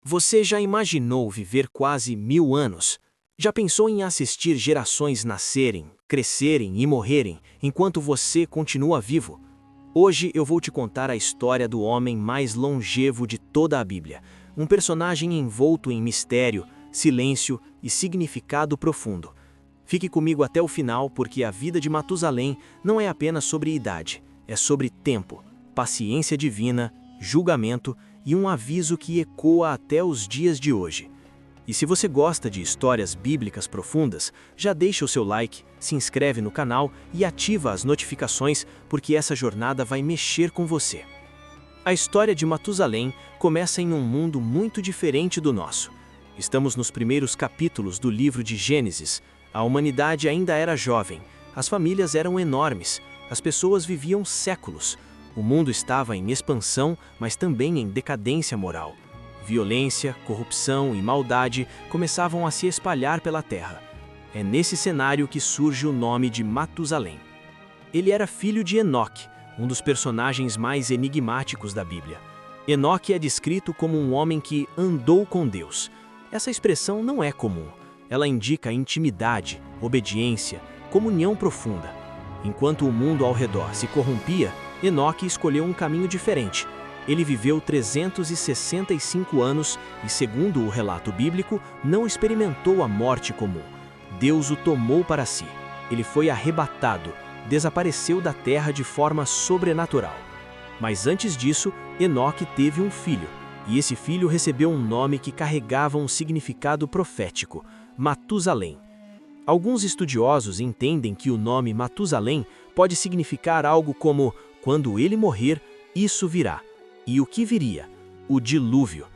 Você já imaginou viver quase 1000 anos? Já pensou em assistir gerações nascerem, crescerem e morrerem enquanto você continua vivo? Hoje eu vou te contar a história do homem mais longevo de toda a Bíblia, um personagem envolto em mistério, silêncio e significado profundo. Fique comigo até o final, porque a vida de Matusalém não é apenas sobre idade, é sobre tempo, paciência divina, julgamento e um aviso que ecoa até os dias de hoje. E se você gosta de histórias bíblicas profundas, já deixa o seu like, se inscreve no canal e ativa as notificações, porque essa jornada vai mexer com você. A história de Matusalém começa em um mundo muito diferente do nosso. Estamos nos primeiros capítulos do livro de Gênesis. A humanidade ainda era jovem, as famílias eram enormes, as pessoas viviam séculos. O mundo estava em expansão, mas também em decadência moral. Violência, corrupção e maldade começavam a se espalhar pela terra. É nesse cenário que surge o nome de Matusalém. Ele era filho de Enoque, um dos personagens mais enigmáticos da Bíblia. Enoque é descrito como um homem que andou com Deus. Essa expressão não é comum. Ela indica intimidade, obediência, comunhão profunda. Enquanto o mundo ao redor se corrompia, Enoque escolheu um caminho diferente. Ele viveu 365 anos e, segundo o relato bíblico, não experimentou a morte comum. Deus o tomou para si. Ele foi arrebatado, desapareceu da terra de forma sobrenatural. Mas antes disso, Enoque teve um filho, e esse filho recebeu um nome que carregava um significado profético: Matusalém. Alguns estudiosos entendem que o nome Matusalém pode significar algo como: quando ele morrer, isso virá. E o que viria? O dilúvio.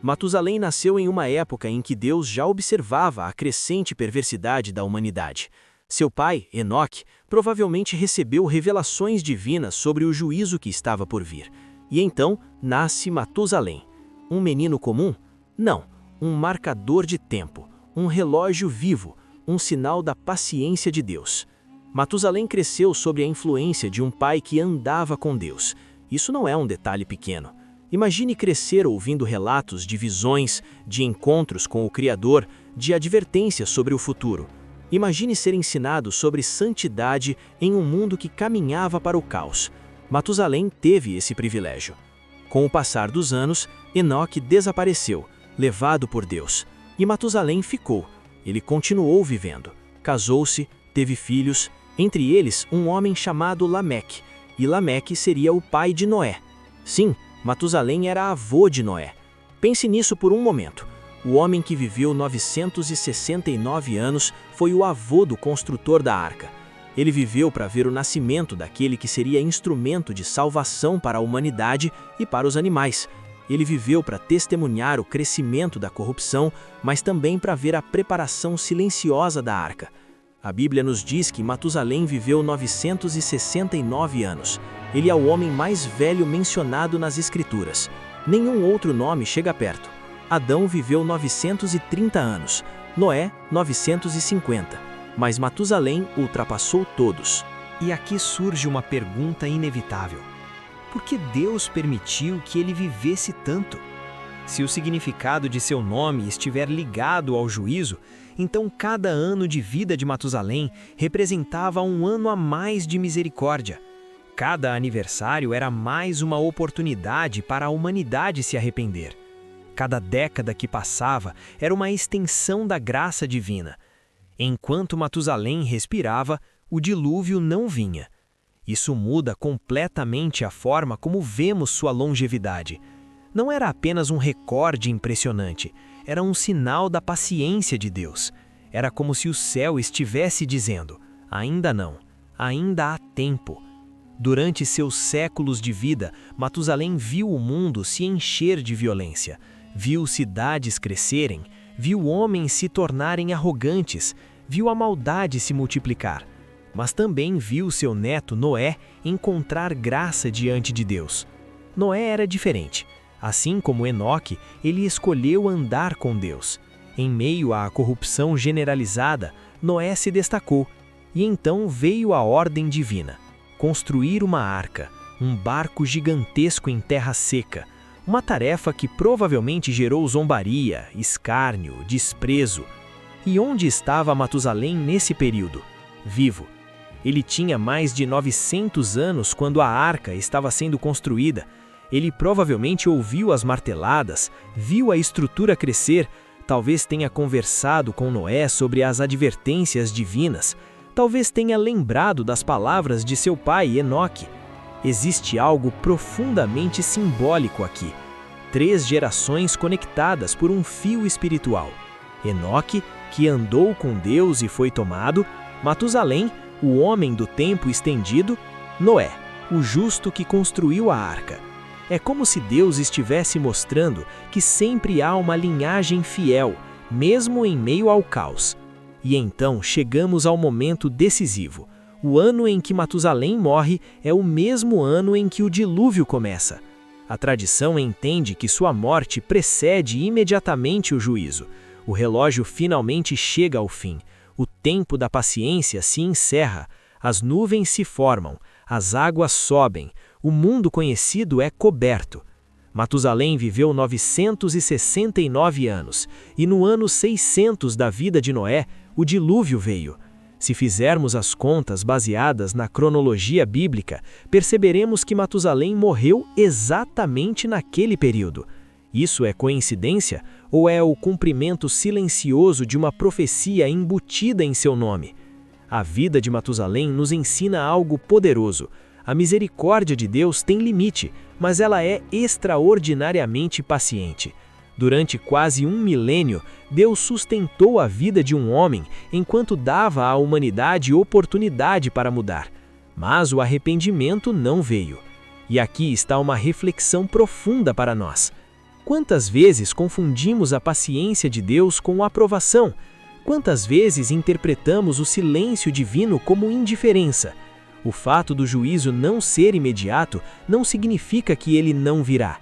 Matusalém nasceu em uma época em que Deus já observava a crescente perversidade da humanidade. Seu pai, Enoque, provavelmente recebeu revelações divinas sobre o juízo que estava por vir. E então nasce Matusalém. Um menino comum? Não, um marcador de tempo, um relógio vivo, um sinal da paciência de Deus. Matusalém cresceu sob a influência de um pai que andava com Deus. Isso não é um detalhe pequeno. Imagine crescer ouvindo relatos de visões, de encontros com o Criador, de advertências sobre o futuro. Imagine ser ensinado sobre santidade em um mundo que caminhava para o caos. Matusalém teve esse privilégio. Com o passar dos anos, Enoque desapareceu, levado por Deus. E Matusalém ficou. Ele continuou vivendo. Casou-se, teve filhos, entre eles um homem chamado Lameque. E Lameque seria o pai de Noé. Sim, Matusalém era avô de Noé. Pense nisso por um momento. O homem que viveu 969 anos foi o avô do construtor da arca. Ele viveu para ver o nascimento daquele que seria instrumento de salvação para a humanidade e para os animais. Ele viveu para testemunhar o crescimento da corrupção, mas também para ver a preparação silenciosa da arca. A Bíblia nos diz que Matusalém viveu 969 anos. Ele é o homem mais velho mencionado nas Escrituras. Nenhum outro nome chega perto. Adão viveu 930 anos, Noé 950, mas Matusalém ultrapassou todos. E aqui surge uma pergunta inevitável. Por que Deus permitiu que ele vivesse tanto? Se o significado de seu nome estiver ligado ao juízo, então cada ano de vida de Matusalém representava um ano a mais de misericórdia. Cada aniversário era mais uma oportunidade para a humanidade se arrepender. Cada década que passava era uma extensão da graça divina. Enquanto Matusalém respirava, o dilúvio não vinha. Isso muda completamente a forma como vemos sua longevidade. Não era apenas um recorde impressionante, era um sinal da paciência de Deus. Era como se o céu estivesse dizendo: ainda não, ainda há tempo. Durante seus séculos de vida, Matusalém viu o mundo se encher de violência, viu cidades crescerem, viu homens se tornarem arrogantes, viu a maldade se multiplicar. Mas também viu seu neto Noé encontrar graça diante de Deus. Noé era diferente. Assim como Enoque, ele escolheu andar com Deus. Em meio à corrupção generalizada, Noé se destacou. E então veio a ordem divina: construir uma arca, um barco gigantesco em terra seca, uma tarefa que provavelmente gerou zombaria, escárnio, desprezo. E onde estava Matusalém nesse período? Vivo. Ele tinha mais de 900 anos quando a arca estava sendo construída. Ele provavelmente ouviu as marteladas, viu a estrutura crescer, talvez tenha conversado com Noé sobre as advertências divinas, talvez tenha lembrado das palavras de seu pai Enoque. Existe algo profundamente simbólico aqui. 3 gerações conectadas por um fio espiritual. Enoque, que andou com Deus e foi tomado; Matusalém, o homem do tempo estendido; Noé, o justo que construiu a arca. É como se Deus estivesse mostrando que sempre há uma linhagem fiel, mesmo em meio ao caos. E então chegamos ao momento decisivo. O ano em que Matusalém morre é o mesmo ano em que o dilúvio começa. A tradição entende que sua morte precede imediatamente o juízo. O relógio finalmente chega ao fim. O tempo da paciência se encerra. As nuvens se formam. As águas sobem. O mundo conhecido é coberto. Matusalém viveu 969 anos, e no ano 600 da vida de Noé, o dilúvio veio. Se fizermos as contas baseadas na cronologia bíblica, perceberemos que Matusalém morreu exatamente naquele período. Isso é coincidência ou é o cumprimento silencioso de uma profecia embutida em seu nome? A vida de Matusalém nos ensina algo poderoso. A misericórdia de Deus tem limite, mas ela é extraordinariamente paciente. Durante quase 1 milênio, Deus sustentou a vida de um homem enquanto dava à humanidade oportunidade para mudar. Mas o arrependimento não veio. E aqui está uma reflexão profunda para nós. Quantas vezes confundimos a paciência de Deus com a aprovação? Quantas vezes interpretamos o silêncio divino como indiferença? O fato do juízo não ser imediato não significa que ele não virá.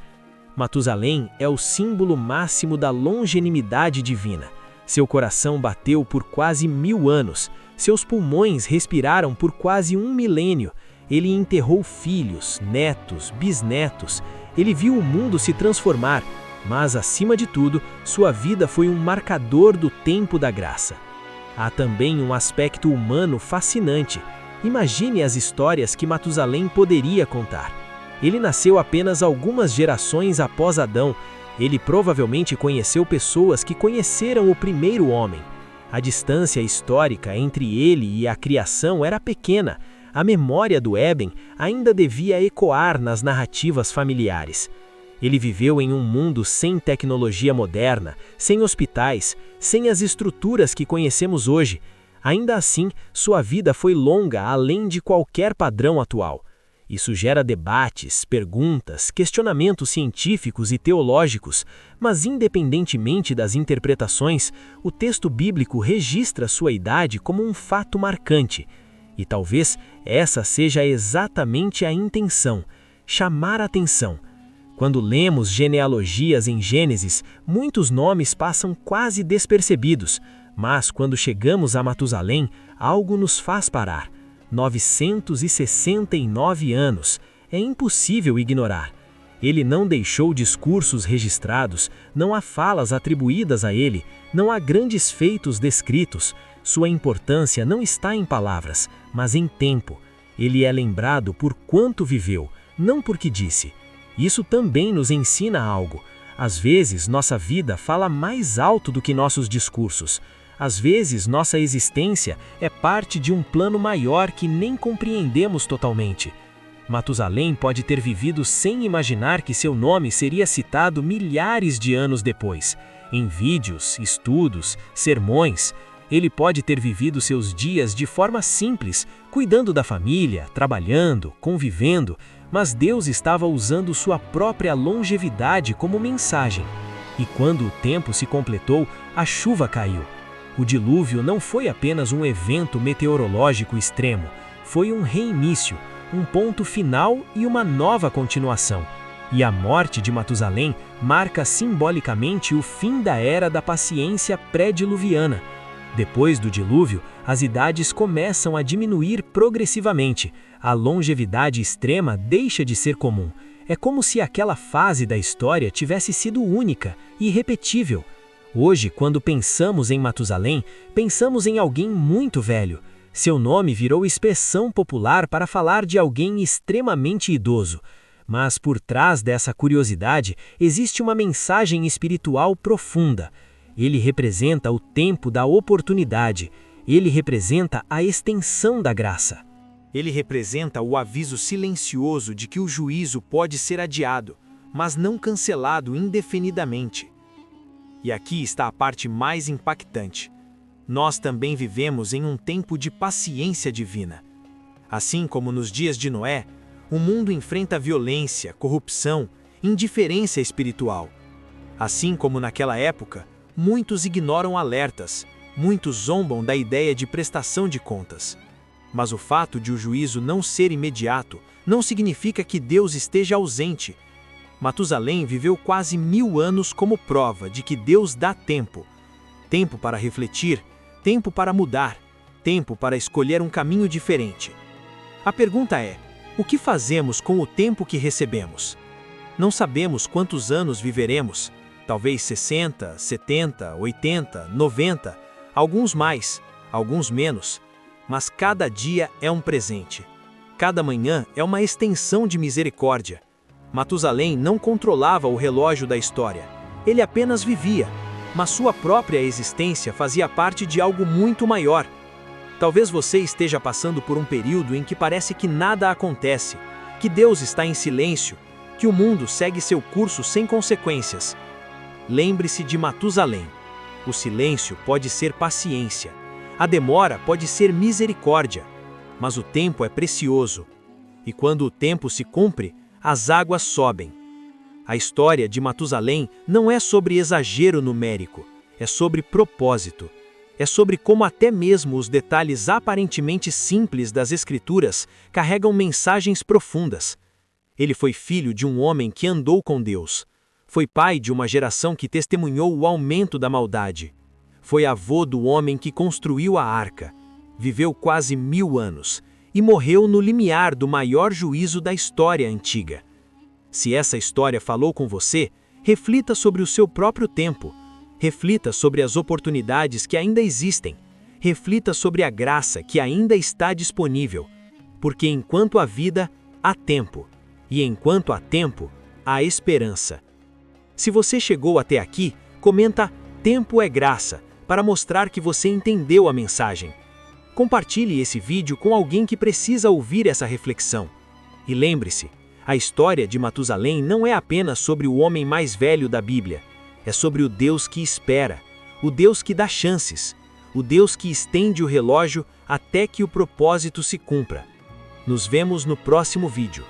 Matusalém é o símbolo máximo da longanimidade divina. Seu coração bateu por quase 1000 anos. Seus pulmões respiraram por quase 1 milênio. Ele enterrou filhos, netos, bisnetos. Ele viu o mundo se transformar, mas, acima de tudo, sua vida foi um marcador do tempo da graça. Há também um aspecto humano fascinante. Imagine as histórias que Matusalém poderia contar. Ele nasceu apenas algumas gerações após Adão. Ele provavelmente conheceu pessoas que conheceram o primeiro homem. A distância histórica entre ele e a criação era pequena. A memória do Éden ainda devia ecoar nas narrativas familiares. Ele viveu em um mundo sem tecnologia moderna, sem hospitais, sem as estruturas que conhecemos hoje. Ainda assim, sua vida foi longa além de qualquer padrão atual. Isso gera debates, perguntas, questionamentos científicos e teológicos, mas independentemente das interpretações, o texto bíblico registra sua idade como um fato marcante. E talvez essa seja exatamente a intenção, chamar a atenção. Quando lemos genealogias em Gênesis, muitos nomes passam quase despercebidos, mas quando chegamos a Matusalém, algo nos faz parar. 969 anos. É impossível ignorar. Ele não deixou discursos registrados, não há falas atribuídas a ele, não há grandes feitos descritos. Sua importância não está em palavras, mas em tempo. Ele é lembrado por quanto viveu, não porque disse. Isso também nos ensina algo. Às vezes, nossa vida fala mais alto do que nossos discursos. Às vezes, nossa existência é parte de um plano maior que nem compreendemos totalmente. Matusalém pode ter vivido sem imaginar que seu nome seria citado milhares de anos depois. Em vídeos, estudos, sermões, ele pode ter vivido seus dias de forma simples, cuidando da família, trabalhando, convivendo, mas Deus estava usando sua própria longevidade como mensagem. E quando o tempo se completou, a chuva caiu. O dilúvio não foi apenas um evento meteorológico extremo, foi um reinício, um ponto final e uma nova continuação. E a morte de Matusalém marca simbolicamente o fim da era da paciência pré-diluviana. Depois do dilúvio, as idades começam a diminuir progressivamente. A longevidade extrema deixa de ser comum. É como se aquela fase da história tivesse sido única e irrepetível. Hoje, quando pensamos em Matusalém, pensamos em alguém muito velho. Seu nome virou expressão popular para falar de alguém extremamente idoso. Mas por trás dessa curiosidade existe uma mensagem espiritual profunda. Ele representa o tempo da oportunidade. Ele representa a extensão da graça. Ele representa o aviso silencioso de que o juízo pode ser adiado, mas não cancelado indefinidamente. E aqui está a parte mais impactante. Nós também vivemos em um tempo de paciência divina. Assim como nos dias de Noé, o mundo enfrenta violência, corrupção, indiferença espiritual. Assim como naquela época, muitos ignoram alertas, muitos zombam da ideia de prestação de contas. Mas o fato de o juízo não ser imediato não significa que Deus esteja ausente. Matusalém viveu quase 1000 anos como prova de que Deus dá tempo. Tempo para refletir, tempo para mudar, tempo para escolher um caminho diferente. A pergunta é: o que fazemos com o tempo que recebemos? Não sabemos quantos anos viveremos, talvez 60, 70, 80, 90, alguns mais, alguns menos. Mas cada dia é um presente. Cada manhã é uma extensão de misericórdia. Matusalém não controlava o relógio da história. Ele apenas vivia, mas sua própria existência fazia parte de algo muito maior. Talvez você esteja passando por um período em que parece que nada acontece, que Deus está em silêncio, que o mundo segue seu curso sem consequências. Lembre-se de Matusalém. O silêncio pode ser paciência. A demora pode ser misericórdia, mas o tempo é precioso. E quando o tempo se cumpre, as águas sobem. A história de Matusalém não é sobre exagero numérico, é sobre propósito. É sobre como até mesmo os detalhes aparentemente simples das Escrituras carregam mensagens profundas. Ele foi filho de um homem que andou com Deus. Foi pai de uma geração que testemunhou o aumento da maldade. Foi avô do homem que construiu a arca, viveu quase 1000 anos e morreu no limiar do maior juízo da história antiga. Se essa história falou com você, reflita sobre o seu próprio tempo, reflita sobre as oportunidades que ainda existem, reflita sobre a graça que ainda está disponível, porque enquanto há vida, há tempo, e enquanto há tempo, há esperança. Se você chegou até aqui, comenta "Tempo é graça", para mostrar que você entendeu a mensagem. Compartilhe esse vídeo com alguém que precisa ouvir essa reflexão. E lembre-se, a história de Matusalém não é apenas sobre o homem mais velho da Bíblia. É sobre o Deus que espera, o Deus que dá chances, o Deus que estende o relógio até que o propósito se cumpra. Nos vemos no próximo vídeo.